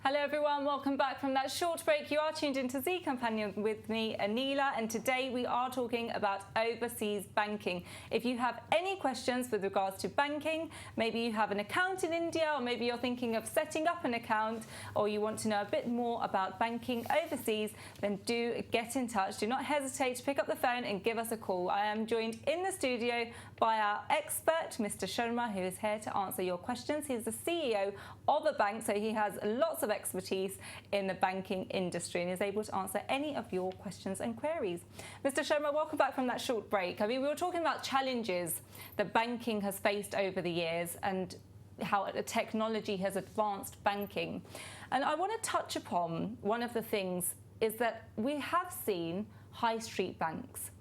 Hello everyone, welcome back from that short break. You are tuned into ZEE Companion with me, Anila, and today we are talking about overseas banking. If you have any questions with regards to banking, maybe you have an account in India, or maybe you're thinking of setting up an account, or you want to know a bit more about banking overseas, then do get in touch. Do not hesitate to pick up the phone and give us a call. I am joined in the studio by our expert, Mr. Sharma, who is here to answer your questions. He's the CEO of a bank, so he has lots of expertise in the banking industry and is able to answer any of your questions and queries. Mr. Sharma, welcome back from that short break. I mean, we were talking about challenges that banking has faced over the years and how technology has advanced banking. And I want to touch upon one of the things is that we have seen high street banks,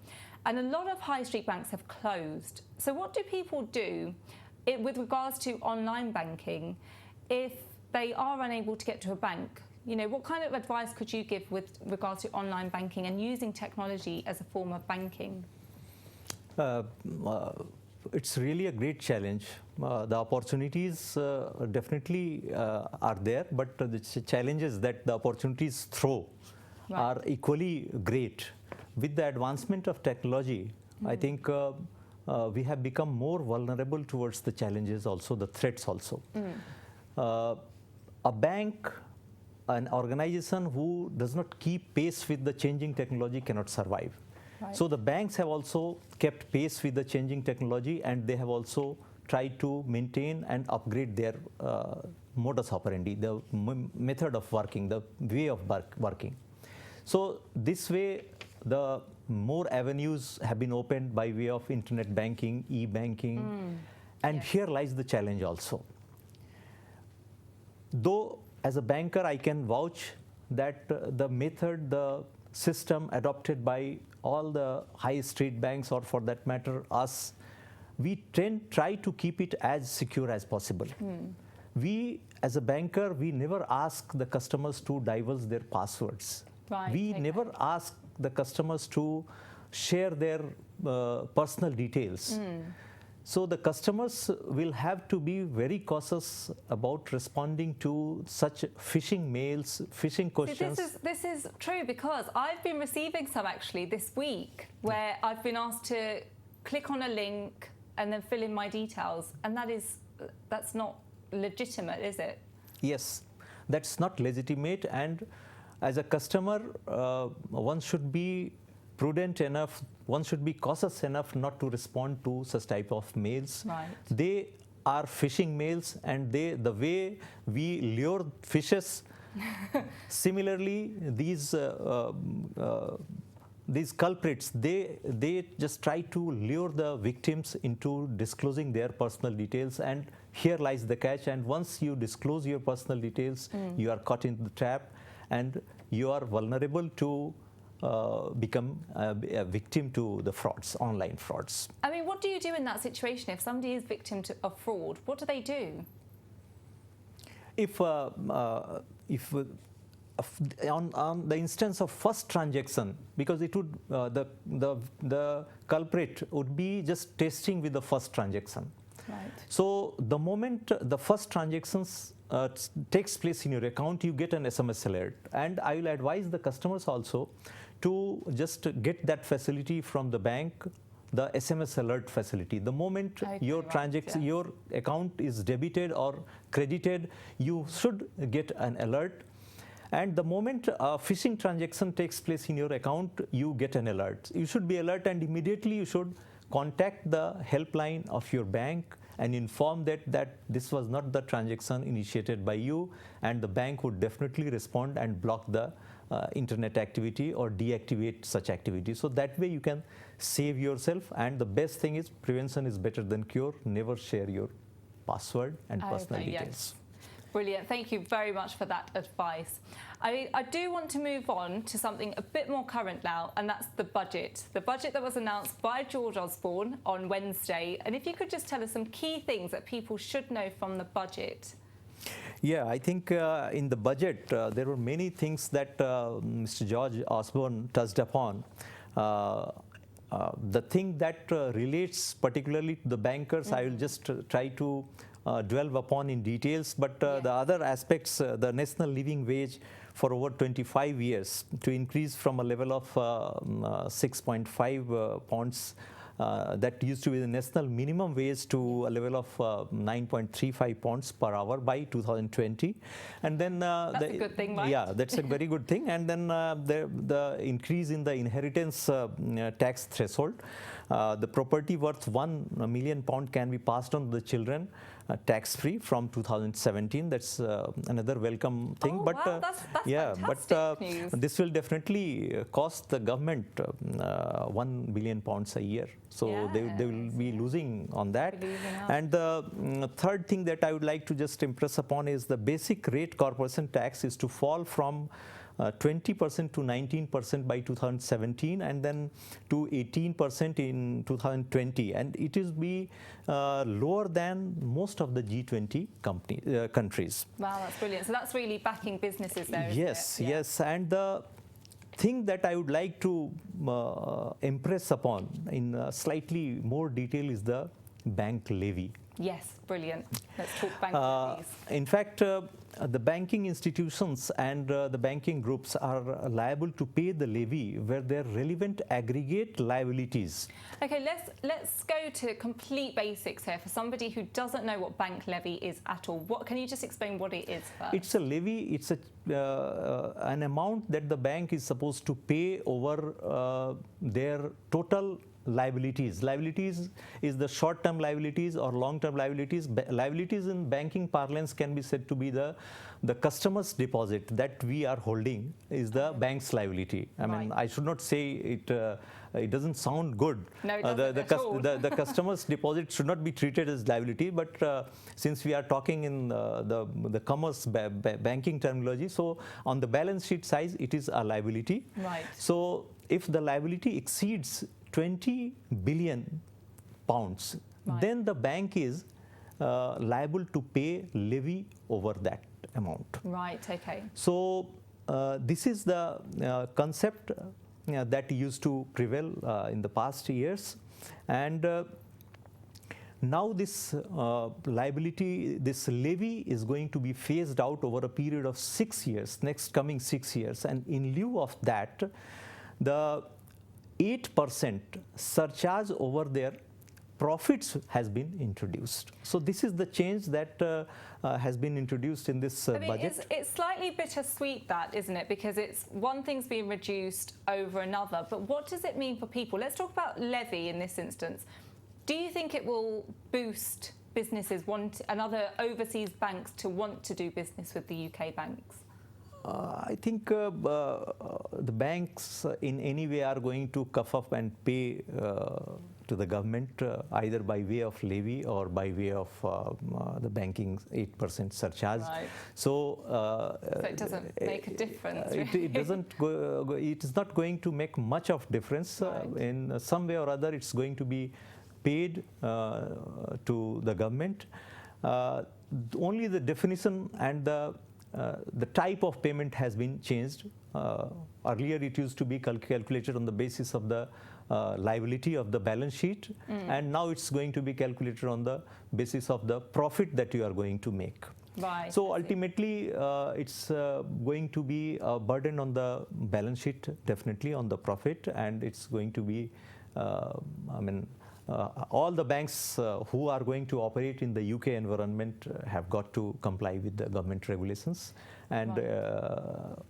and a lot of high street banks have closed. So what do people do with regards to online banking if they are unable to get to a bank? You know, what kind of advice could you give with regards to online banking and using technology as a form of banking? It's really a great challenge. The opportunities definitely are there, but the challenges that the opportunities throw are equally great. With the advancement of technology, I think we have become more vulnerable towards the challenges also, the threats also. A bank, an organization who does not keep pace with the changing technology cannot survive. Right. So the banks have also kept pace with the changing technology, and they have also tried to maintain and upgrade their modus operandi, the method of working, the way of working. So this way, the more avenues have been opened by way of internet banking, e-banking, and here lies the challenge also. Though as a banker I can vouch that the method, the system adopted by all the high street banks, or for that matter us, we try to keep it as secure as possible. We as a banker, we never ask the customers to divulge their passwords. We never ask the customers to share their personal details. So the customers will have to be very cautious about responding to such phishing mails, phishing questions. See, this is true, because I've been receiving some actually this week where I've been asked to click on a link and then fill in my details, and that's not legitimate, is it? Yes, that's not legitimate, and as a customer, one should be prudent enough, one should be cautious enough not to respond to such type of mails. Right. They are phishing mails, and the way we lure fishes, similarly these culprits, they just try to lure the victims into disclosing their personal details, and here lies the catch. And once you disclose your personal details, you are caught in the trap, and you are vulnerable to become a victim to the frauds, online frauds. I mean, what do you do in that situation if somebody is victim of fraud? What do they do? If on the instance of first transaction, because it would the culprit would be just testing with the first transaction. Right. So the moment the first transactions takes place in your account, you get an SMS alert, and I will advise the customers also to just get that facility from the bank, the SMS alert facility. The moment your transaction, your account is debited or credited, you should get an alert. And the moment a phishing transaction takes place in your account, you get an alert. You should be alert, and immediately you should contact the helpline of your bank and inform that this was not the transaction initiated by you, and the bank would definitely respond and block the internet activity or deactivate such activity. So that way you can save yourself, and the best thing is prevention is better than cure. Never share your password and personal details. Yes. Brilliant. Thank you very much for that advice. I do want to move on to something a bit more current now, and that's the budget. The budget that was announced by George Osborne on Wednesday. And if you could just tell us some key things that people should know from the budget. Yeah, I think in the budget, there were many things that Mr. George Osborne touched upon. The thing that relates particularly to the bankers, I will just try to dwell upon in details, but the other aspects, the national living wage for over 25 years to increase from a level of 6.5 pounds that used to be the national minimum wage to a level of 9.35 pounds per hour by 2020. And then that's a good thing, right? Yeah, that's a very good thing. And then the increase in the inheritance tax threshold. The property worth £1 million can be passed on to the children tax-free from 2017. That's another welcome thing. Oh, but wow, that's yeah, fantastic news. This will definitely cost the government £1 billion a year. So they will be losing on that. And the third thing that I would like to just impress upon is the basic rate corporation tax is to fall from 20% to 19% by 2017, and then to 18% in 2020, and it is be lower than most of the G20 countries. Wow, that's brilliant. So that's really backing businesses there, yes, isn't it? yes, and the thing that I would like to impress upon in slightly more detail is the bank levy. Yes, brilliant. Let's talk bank levies. In fact, the banking institutions and the banking groups are liable to pay the levy where their relevant aggregate liabilities. Okay, let's go to complete basics here for somebody who doesn't know what bank levy is at all. Can you just explain what it is first? It's a levy. It's an amount that the bank is supposed to pay over their total liabilities. Liabilities is the short-term liabilities or long-term liabilities. Liabilities in banking parlance can be said to be the customer's deposit that we are holding is the bank's liability. I mean, I should not say it. It doesn't sound good. No, it doesn't the customer's deposit should not be treated as liability. But since we are talking in the commerce banking terminology, so on the balance sheet size, it is a liability. Right. So if the liability exceeds 20 billion pounds, then the bank is liable to pay levy over that amount. Right, okay. So this is the concept that used to prevail in the past years, and now this liability, this levy is going to be phased out over a period of 6 years, next coming 6 years, and in lieu of that, the 8% surcharge over their profits has been introduced. So this is the change that has been introduced in this budget. It's slightly bittersweet, that, isn't it? Because it's one thing's being reduced over another. But what does it mean for people? Let's talk about levy in this instance. Do you think it will boost businesses and other overseas banks to want to do business with the UK banks? I think the banks in any way are going to cough up and pay to the government either by way of levy or by way of the banking 8% surcharge. Right. So it doesn't make a difference. It doesn't go, it is not going to make much of difference. In some way or other, it's going to be paid to the government. Only the definition and the type of payment has been changed. Earlier, it used to be calculated on the basis of the liability of the balance sheet, and now it's going to be calculated on the basis of the profit that you are going to make. Right. So ultimately, it's going to be a burden on the balance sheet, definitely on the profit, and it's going to be, all the banks who are going to operate in the UK environment have got to comply with the government regulations, and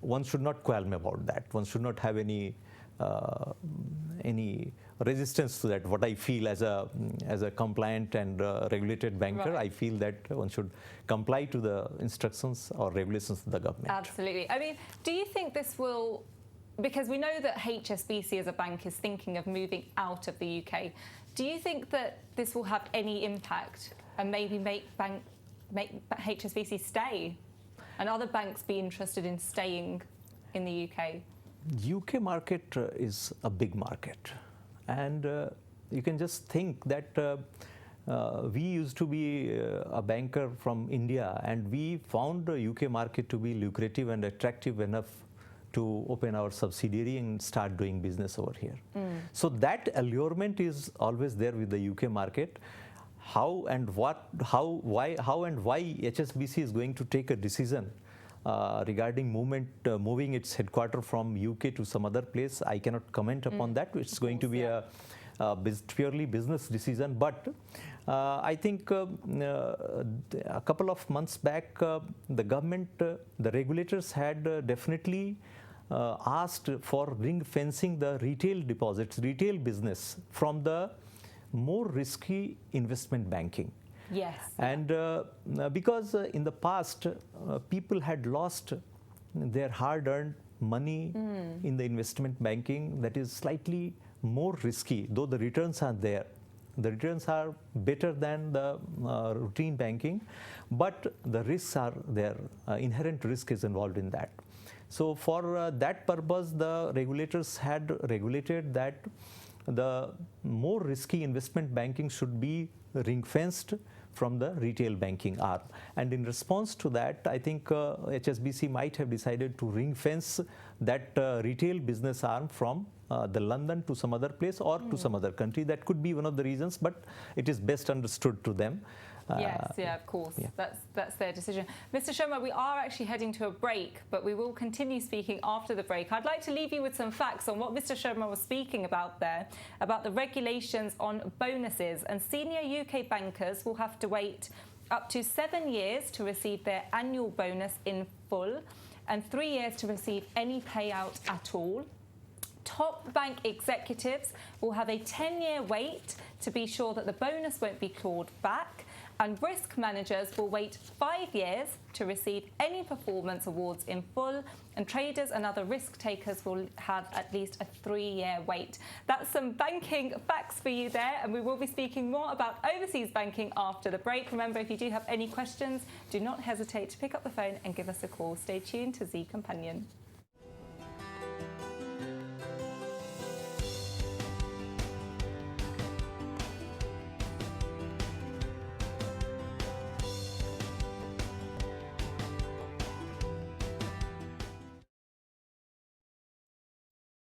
one should not qualm about that. One should not have any resistance to that. What I feel as a compliant and regulated banker, I feel that one should comply to the instructions or regulations of the government. Absolutely. I mean, do you think this will, because we know that HSBC as a bank is thinking of moving out of the UK, do you think that this will have any impact and maybe make HSBC stay and other banks be interested in staying in the UK? UK market is a big market, and you can just think that we used to be a banker from India, and we found the UK market to be lucrative and attractive enough to open our subsidiary and start doing business over here. So that allurement is always there with the UK market. how and why HSBC is going to take a decision regarding moving its headquarter from UK to some other place, I cannot comment upon that. It's going to be a purely business decision. But I think a couple of months back, the government, the regulators had definitely asked for ring fencing the retail deposits, retail business from the more risky investment banking. Yes. And because in the past, people had lost their hard-earned money in the investment banking that is slightly more risky, though the returns are there. The returns are better than the routine banking, but the risks are there. Inherent risk is involved in that. So for that purpose, the regulators had regulated that the more risky investment banking should be ring-fenced from the retail banking arm. And in response to that, I think HSBC might have decided to ring-fence that retail business arm from the London to some other place or to some other country. That could be one of the reasons, but it is best understood to them. Yes, yeah, of course. Yeah. That's their decision. Mr. Sharma, we are actually heading to a break, but we will continue speaking after the break. I'd like to leave you with some facts on what Mr. Sharma was speaking about there, about the regulations on bonuses. And senior UK bankers will have to wait up to 7 years to receive their annual bonus in full and 3 years to receive any payout at all. Top bank executives will have a 10-year wait to be sure that the bonus won't be clawed back. And risk managers will wait 5 years to receive any performance awards in full, and traders and other risk takers will have at least a 3-year wait. That's some banking facts for you there, and we will be speaking more about overseas banking after the break. Remember, if you do have any questions, do not hesitate to pick up the phone and give us a call. Stay tuned to ZEE Companion.